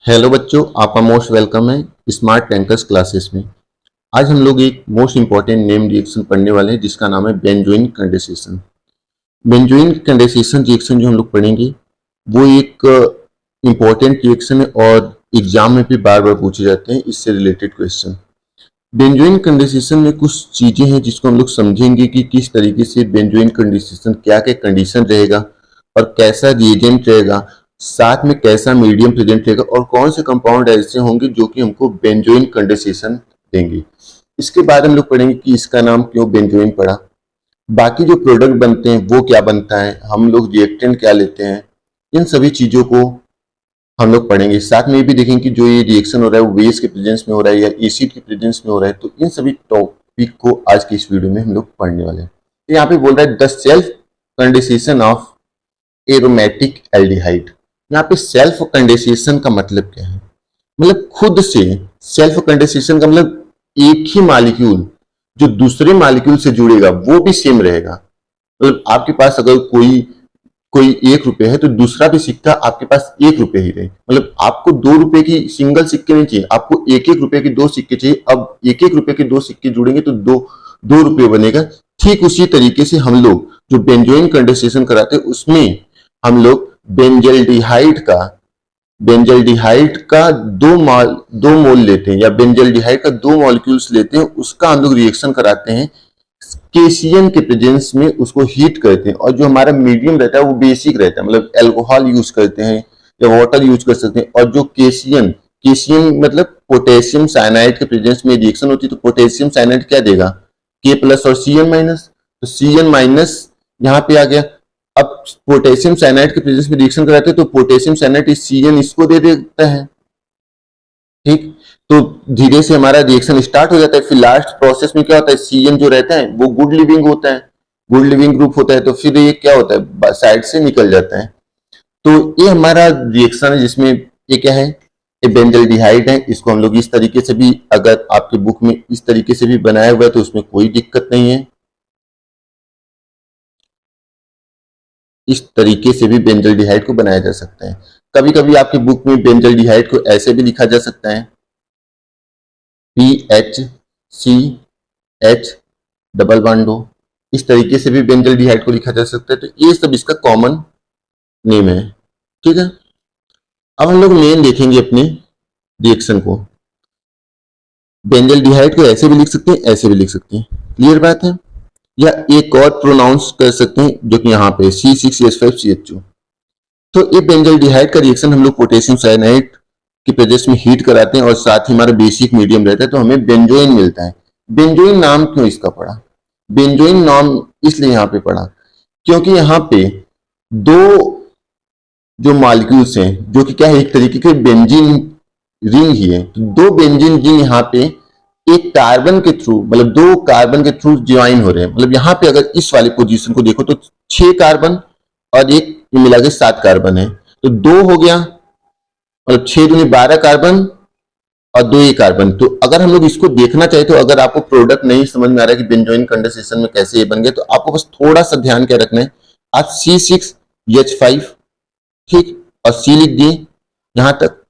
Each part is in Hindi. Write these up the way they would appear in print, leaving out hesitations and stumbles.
हेलो बच्चों, आपका मोस्ट वेलकम है स्मार्ट टैंकर्स क्लासेस में। आज हम लोग एक मोस्ट इंपॉर्टेंट नेम रिएक्शन पढ़ने वाले हैं जिसका नाम है benzoin condensation. Benzoin condensation reaction जो हम लोग पढ़ेंगे वो एक इंपॉर्टेंट रिएक्शन है और एग्जाम में भी बार बार पूछे जाते हैं इससे रिलेटेड क्वेश्चन। बेंजोइन कंडेंसेशन में कुछ चीजें हैं जिसको हम लोग समझेंगे कि किस तरीके से बेंजोइन कंडेंसेशन क्या क्या कंडीशन रहेगा और कैसा रिएजेंट रहेगा, साथ में कैसा मीडियम प्रेजेंट रहेगा और कौन से कंपाउंड ऐसे होंगे जो कि हमको बेंजोइन कंडेंसेशन देंगे। इसके बाद हम लोग पढ़ेंगे कि इसका नाम क्यों बेंजोइन पड़ा, बाकी जो प्रोडक्ट बनते हैं वो क्या बनता है, हम लोग रिएक्टेंट क्या लेते हैं, इन सभी चीजों को हम लोग पढ़ेंगे। साथ में ये भी देखेंगे कि जो ये रिएक्शन हो रहा है वो बेस के प्रेजेंस में हो रहा है या एसिड के प्रेजेंस में हो रहा है। तो इन सभी टॉपिक को आज की इस वीडियो में हम लोग पढ़ने वाले हैं। तो यहाँ पे बोल रहा है the self condensation of aromatic aldehyde. यहाँ पे सेल्फ कंडेंसेशन का मतलब क्या है, मतलब खुद से। सेल्फ कंडेंसेशन का मतलब एक ही मॉलिक्यूल जो दूसरे मॉलिक्यूल से जुड़ेगा वो भी सेम रहेगा। मतलब आपके पास अगर कोई कोई 1 रुपए है तो दूसरा भी सिक्का आपके पास 1 रुपए ही रहे। मतलब आपको 2 रुपए की सिंगल सिक्के नहीं चाहिए, आपको 1-1 रुपए के 2 सिक्के चाहिए। अब 1-1 रुपए के 2 सिक्के जुड़ेंगे तो 2 रुपए बनेगा। ठीक उसी तरीके से हम लोग जो बेंजोइन कंडेंसेशन कराते हैं उसमें हम लोग बेंजल्डिहाइड का दो मोल लेते हैं या बेंजल्डिहाइड का 2 मॉलिक्यूल्स लेते हैं, उसका हम लोग रिएक्शन कराते हैं केसीएन के प्रेजेंस में, उसको हीट करते हैं और जो हमारा मीडियम रहता है वो बेसिक रहता है। मतलब अल्कोहल यूज करते हैं या वाटर यूज कर सकते हैं। और जो केसीएन मतलब पोटेशियम साइनाइड के प्रेजेंस में रिएक्शन होती है तो पोटेशियम साइनाइड क्या देगा, के प्लस और सीएन माइनस। तो सीएन माइनस यहाँ पे आ गया। अब पोटेशियम साइनाइड के प्रेजेंस में रिएक्शन कराते हैं तो पोटेशियम साइनाइड सीएन इसको दे देता है। ठीक, तो धीरे से हमारा रिएक्शन स्टार्ट हो जाता है। फिर लास्ट प्रोसेस में क्या होता है, सीएन जो रहता है वो गुड लिविंग होता है, गुड लिविंग ग्रुप होता है, तो फिर ये क्या होता है साइड से निकल जाता है। तो ये हमारा रिएक्शन है जिसमें ये क्या है, ये बेंजल्डिहाइड है। इसको हम लोग इस तरीके से भी, अगर आपके बुक में इस तरीके से भी बनाया हुआ है तो उसमें कोई दिक्कत नहीं है। इस तरीके से भी बेंजल्डिहाइड को बनाया जा सकता है। कभी कभी आपके बुक में बेंजल्डिहाइड को ऐसे भी लिखा जा सकता है, PHCH डबल बॉन्ड O। इस तरीके से भी बेंजल्डिहाइड को लिखा जा सकता है। तो ये सब इसका कॉमन नेम है। ठीक है, अब हम लोग मेन देखेंगे अपने रिएक्शन को। बेंजल्डिहाइड को ऐसे भी लिख सकते हैं, ऐसे भी लिख सकते हैं, क्लियर बात है। या एक और प्रोनाउंस कर सकते हैं जो कि यहाँ पे C6H5CH2। तो ये बेंजल्डिहाइड का रिएक्शन हम लोग पोटेशियम साइनाइड के प्रेजेंस में हीट कराते हैं और साथ ही हमारा बेसिक मीडियम रहता है तो हमें बेंजोइन मिलता है। बेंजोइन नाम क्यों इसका पड़ा, बेंजोइन नाम इसलिए यहाँ पे पड़ा क्योंकि यहाँ पे 2 जो मॉलिक्यूल्स हैं जो कि क्या है, एक तरीके के बेंजीन रिंग ही है। तो 2 बेंजीन रिंग यहाँ पे एक कार्बन के थ्रू, मतलब 2 कार्बन के थ्रू ज्वाइन हो रहे हैं। मतलब यहाँ पे अगर इस वाली पोजीशन को देखो तो 6 कार्बन और एक मिला के 7 कार्बन है, तो 2 हो गया, मतलब 6 दूनी 12 कार्बन और 2 ये कार्बन। तो अगर हम लोग इसको देखना चाहे तो अगर आपको प्रोडक्ट नहीं समझ में आ रहा है कि बेंजोइन कंडेंसेशन में कैसे ये बन गया, तो आपको बस थोड़ा सा ध्यान क्या रखना है, आप C6H5 ठीक और C लिख दिए यहां तक।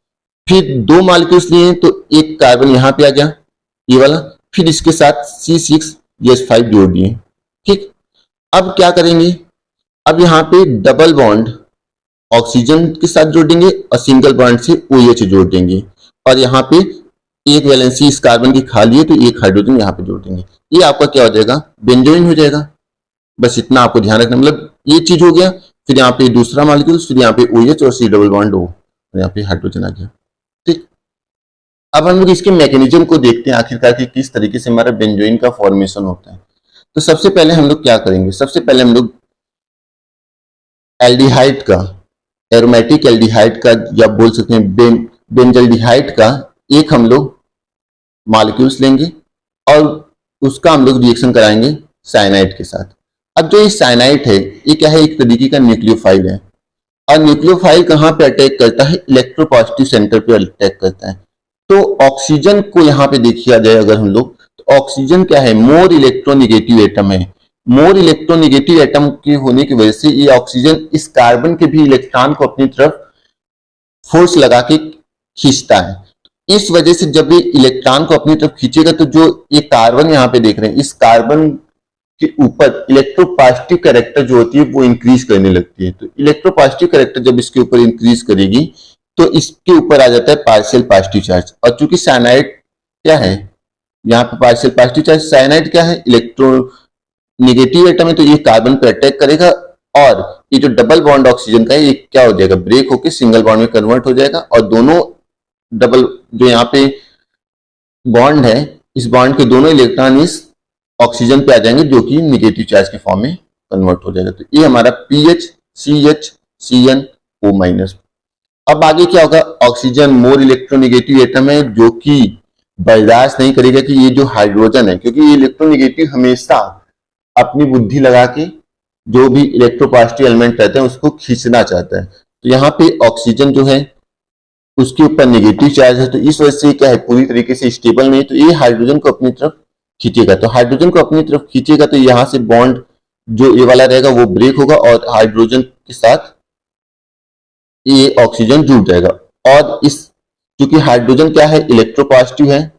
फिर 2 मॉलिक्यूल्स लिए तो एक कार्बन यहां पे आ गया ये वाला, फिर इसके साथ C6H5 जोड़ दिए। ठीक, अब क्या करेंगे, अब यहाँ पे डबल बॉन्ड ऑक्सीजन के साथ जोड़ देंगे और सिंगल बॉन्ड से OH जोड़ देंगे और यहाँ पे एक वैलेंसी इस कार्बन की खाली है तो एक हाइड्रोजन यहाँ पे जोड़ देंगे। ये आपका क्या हो जाएगा, बेंजोइन हो जाएगा। बस इतना आपको ध्यान रखना, मतलब ये चीज हो गया। फिर यहाँ पे दूसरा मॉलिक्यूल, फिर यहाँ पे OH और C डबल बॉन्ड O और यहाँ पे हाइड्रोजन आ गया। ठीक, अब हम लोग इसके मैकेनिज्म को देखते हैं आखिरकार कि किस तरीके से हमारा बेंजोइन का फॉर्मेशन होता है। तो सबसे पहले हम लोग क्या करेंगे, सबसे पहले हम लोग एल्डिहाइड का, एरोमेटिक एल्डिहाइड का या बोल सकते हैं बेंजल्डिहाइड का एक हम लोग मॉलिक्यूल्स लेंगे और उसका हम लोग रिएक्शन कराएंगे साइनाइड के साथ। अब जो ये साइनाइड है ये क्या है, एक तरीके का न्यूक्लियोफाइल है और न्यूक्लियोफाइल कहाँ पे अटैक करता है, इलेक्ट्रोपॉजिटिव सेंटर पे अटैक करता है। तो ऑक्सीजन को यहाँ पे देखिया जाए अगर हम लोग, तो ऑक्सीजन क्या है, मोर इलेक्ट्रोनिगेटिव एटम है। मोर इलेक्ट्रोनिगेटिव एटम के होने की वजह से ये ऑक्सीजन इस कार्बन के भी इलेक्ट्रॉन को अपनी तरफ फोर्स लगा के खींचता है। इस वजह से जब ये इलेक्ट्रॉन को अपनी तरफ खींचेगा तो जो ये कार्बन यहाँ पे देख रहे हैं, इस कार्बन के ऊपर इलेक्ट्रोपॉजिटिव कैरेक्टर जो होती है वो इंक्रीज करने लगती है। तो इलेक्ट्रोपॉजिटिव कैरेक्टर जब इसके ऊपर इंक्रीज करेगी तो इसके ऊपर आ जाता है पार्शियल पॉजिटिव चार्ज। और चूंकि साइनाइड क्या है, यहाँ पे पार्शियल पॉजिटिव चार्ज, साइनाइड क्या है, इलेक्ट्रो नेगेटिव एटम है, तो ये कार्बन पे अटैक करेगा और ये जो डबल बॉन्ड ऑक्सीजन का है ये क्या हो जाएगा, ब्रेक होकर सिंगल बॉन्ड में कन्वर्ट हो जाएगा और दोनों डबल जो यहाँ पे बॉन्ड है, इस बॉन्ड के दोनों इलेक्ट्रॉन इस ऑक्सीजन पे आ जाएंगे जो कि निगेटिव चार्ज के फॉर्म में कन्वर्ट हो जाएगा। तो ये हमारा पीएच CH CnO-। अब आगे क्या होगा, ऑक्सीजन मोर इलेक्ट्रोनेगेटिव एटम है जो कि बर्दाश्त नहीं करेगा कि ये जो हाइड्रोजन है, क्योंकि ये इलेक्ट्रोनेगेटिव हमेशा अपनी बुद्धि लगा के जो भी इलेक्ट्रोपॉजिटिव एलिमेंट रहते हैं उसको खींचना चाहता है। तो यहाँ पे ऑक्सीजन जो है उसके ऊपर नेगेटिव चार्ज है, तो इस वजह से क्या है, पूरी तरीके से स्टेबल नहीं, तो ये हाइड्रोजन को अपनी तरफ खींचेगा। तो हाइड्रोजन को अपनी तरफ खींचेगा तो यहाँ से बॉन्ड जो ये वाला रहेगा वो ब्रेक होगा और हाइड्रोजन के साथ ये ऑक्सीजन जुड़ जाएगा। और इस क्योंकि हाइड्रोजन क्या है, इलेक्ट्रोपॉजिटिव है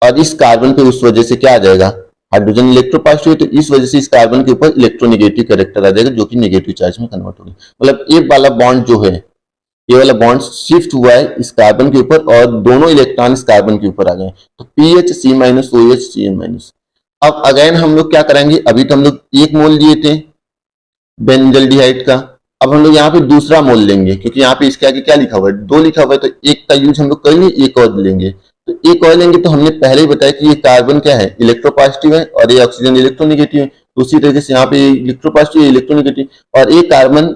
और इस कार्बन पे उस वजह से क्या आ जाएगा, हाइड्रोजन इलेक्ट्रोपॉजिटिव है, तो इस वजह से इस कार्बन के ऊपर इलेक्ट्रोनेगेटिव कैरेक्टर आ जाएगा जो कि नेगेटिव चार्ज में कन्वर्ट होगा। मतलब ये वाला बॉन्ड जो है, ये वाला बॉन्ड शिफ्ट हुआ है इस कार्बन के ऊपर और दोनों इलेक्ट्रॉन इस कार्बन के ऊपर आ गए। तो PH C-OH Cn-। अब अगेन हम लोग क्या करेंगे, अभी तो हम लोग 1 मोल लिए थे बेंजल्डिहाइड का, अब हम लोग यहाँ पे दूसरा मोल लेंगे क्योंकि यहाँ पे इसके आगे क्या लिखा हुआ है, 2 लिखा हुआ है, तो एक का यूज हम लोग करेंगे, एक और लेंगे। तो एक और लेंगे तो हमने पहले ही बताया कि ये कार्बन क्या है, इलेक्ट्रोपॉजिटिव है और ये ऑक्सीजन इलेक्ट्रोनेगेटिव है। तो उसी तरीके से यहाँ पे इलेक्ट्रोपॉजिटिव इलेक्ट्रोनेगेटिव और एक कार्बन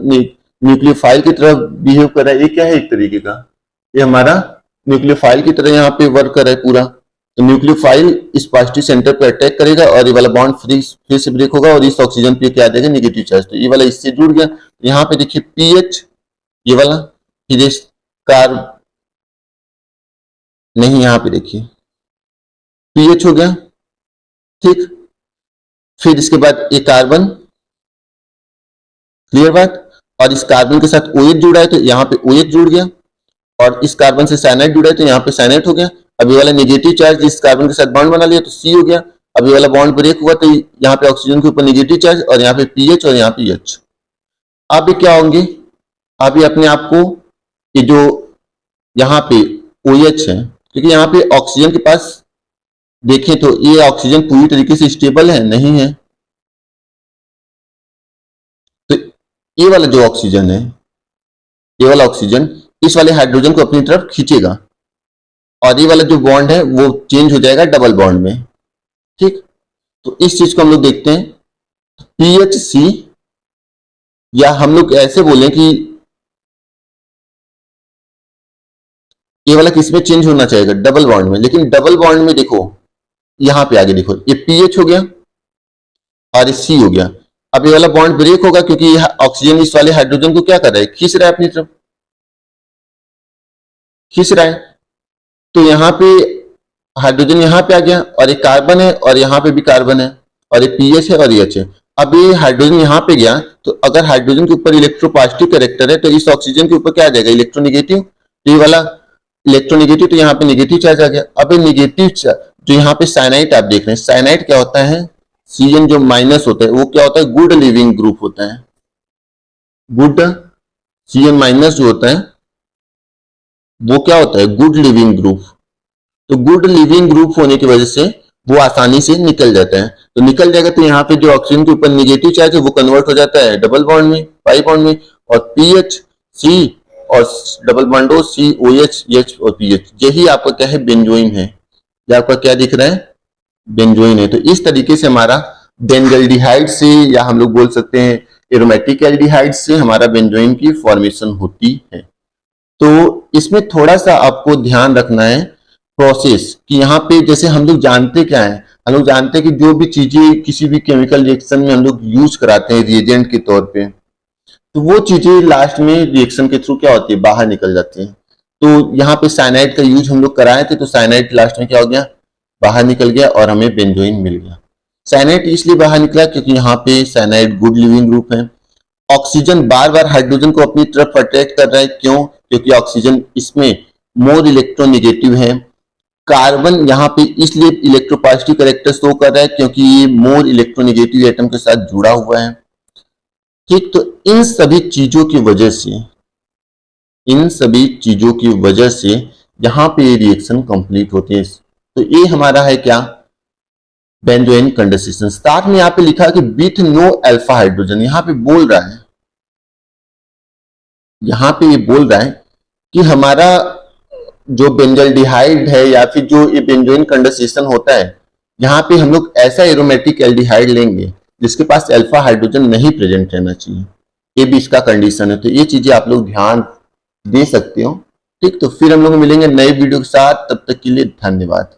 न्यूक्लियोफाइल की तरह बिहेव कर रहा है, ये क्या है, एक तरीके का ये हमारा न्यूक्लियोफाइल की तरह यहाँ पे वर्क कर रहा है पूरा। तो न्यूक्लियोफाइल इस पॉजिटिव सेंटर पे अटैक करेगा और ये वाला बॉन्ड फिर से ब्रेक होगा और इस ऑक्सीजन पे क्या आ जाएगा, नेगेटिव चार्ज। तो ये वाला इससे जुड़ गया, यहाँ पे देखिए पीएच ये वाला, फिर इस कार नहीं, यहाँ पे देखिए पीएच हो गया, ठीक। फिर इसके बाद ये कार्बन, क्लियर बात, और इस कार्बन के साथ OH जुड़ा है तो यहाँ पे OH जुड़ गया और इस कार्बन से साइनाइड जुड़ा है तो यहाँ पे साइनाइड हो गया। अब ये वाला नेगेटिव चार्ज इस कार्बन के साथ बॉन्ड बना लिया तो C हो गया। अब ये वाला बॉन्ड ब्रेक हुआ तो यहाँ पे ऑक्सीजन के ऊपर नेगेटिव चार्ज और यहाँ पे PH और यहाँ पे H। अब ये क्या होंगे, अब ये अपने आप को ये जो यहाँ पे OH है, क्योंकि यहाँ पे ऑक्सीजन के पास देखें तो ये ऑक्सीजन पूरी तरीके से स्टेबल है नहीं है, तो ये वाला जो ऑक्सीजन है, ये वाला ऑक्सीजन इस वाले हाइड्रोजन को अपनी तरफ खींचेगा और ये वाला जो बॉन्ड है वो चेंज हो जाएगा डबल बॉन्ड में, ठीक। तो इस चीज को हम लोग देखते हैं, PHC, या हम लोग ऐसे बोलें कि ये वाला किस में चेंज होना चाहिए, डबल बॉन्ड में। लेकिन डबल बॉन्ड में देखो यहां पे आगे देखो ये PH हो गया और ये C हो गया। अब ये वाला बॉन्ड ब्रेक होगा क्योंकि ऑक्सीजन इस वाले हाइड्रोजन को क्या कर रहा है, खींच रहा है अपनी तरफ, खींच रहा है। तो यहाँ पे हाइड्रोजन यहाँ पे आ गया और एक कार्बन है और यहाँ पे भी कार्बन है और एक PH है और H है। अब ये हाइड्रोजन यहाँ पे गया तो अगर हाइड्रोजन के ऊपर इलेक्ट्रोपॉजिटिव कैरेक्टर है तो इस ऑक्सीजन के ऊपर क्या आ जाएगा, इलेक्ट्रोनेगेटिव। तो ये वाला इलेक्ट्रोनेगेटिव तो यहाँ पे नेगेटिव चार्ज आ गया। अब ये नेगेटिव चार्ज जो यहाँ पे साइनाइड आप देख रहे हैं, साइनाइड क्या होता है, Cn जो माइनस होता है वो क्या होता है, गुड लिविंग ग्रुप होता है। गुड Cn माइनस जो होता है वो क्या होता है, गुड लिविंग ग्रुप। तो गुड लिविंग ग्रुप होने की वजह से वो आसानी से निकल जाता है। तो निकल जाएगा तो यहाँ पे जो ऑक्सीजन के ऊपर नेगेटिव चार्ज है वो कन्वर्ट हो जाता है डबल बॉन्ड में, पाई बॉन्ड में, और PH C और double bond O C OH H और PH, यही आपका क्या है, बेंजोइन है। ये आपका क्या दिख रहा है, बेंजोइन है। तो इस तरीके से हमारा बेंजल्डिहाइड से, या हम लोग बोल सकते हैं एरोमेटिक एल्डिहाइड से हमारा बेंजोइन की फॉर्मेशन होती है। तो इसमें थोड़ा सा आपको ध्यान रखना है प्रोसेस कि यहाँ पे जैसे हम लोग जानते क्या है, हम लोग जानते हैं कि जो भी चीजें किसी भी केमिकल रिएक्शन में हम लोग यूज कराते हैं रिएजेंट के तौर पे, तो वो चीजें लास्ट में रिएक्शन के थ्रू क्या होती है, बाहर निकल जाती है। तो यहाँ पे साइनाइड का यूज हम लोग कराए थे तो साइनाइड लास्ट में क्या हो गया, बाहर निकल गया और हमें बेंजोइन मिल गया। साइनाइड इसलिए बाहर निकला क्योंकि यहाँ पे साइनाइड गुड लिविंग ग्रुप है। ऑक्सीजन बार बार हाइड्रोजन को अपनी तरफ अट्रैक्ट कर रहा है, क्यों, क्योंकि ऑक्सीजन इसमें मोर इलेक्ट्रोनेगेटिव है। कार्बन यहाँ पे इसलिए इलेक्ट्रोपॉजिटिव कैरेक्टर शो कर रहा है क्योंकि ये मोर इलेक्ट्रोनेगेटिव एटम के साथ जुड़ा हुआ है। ठीक, तो इन सभी चीजों की वजह से यहाँ पे ये रिएक्शन कंप्लीट होती है। तो ये हमारा है क्या, बेंजोइन कंडेंसेशन। साथ में यहाँ पे लिखा है कि विथ नो अल्फा हाइड्रोजन, यहाँ पे ये बोल रहा है कि हमारा जो बेंजल्डिहाइड है या फिर जो ये बेंजोइन कंडेंसेशन होता है, यहाँ पे हम लोग ऐसा एरोमेटिक एल्डिहाइड लेंगे जिसके पास अल्फा हाइड्रोजन नहीं प्रेजेंट रहना चाहिए। ये भी इसका कंडीशन है। तो ये चीजें आप लोग ध्यान दे सकते हो। ठीक, तो फिर हम लोग मिलेंगे नए वीडियो के साथ, तब तक के लिए धन्यवाद।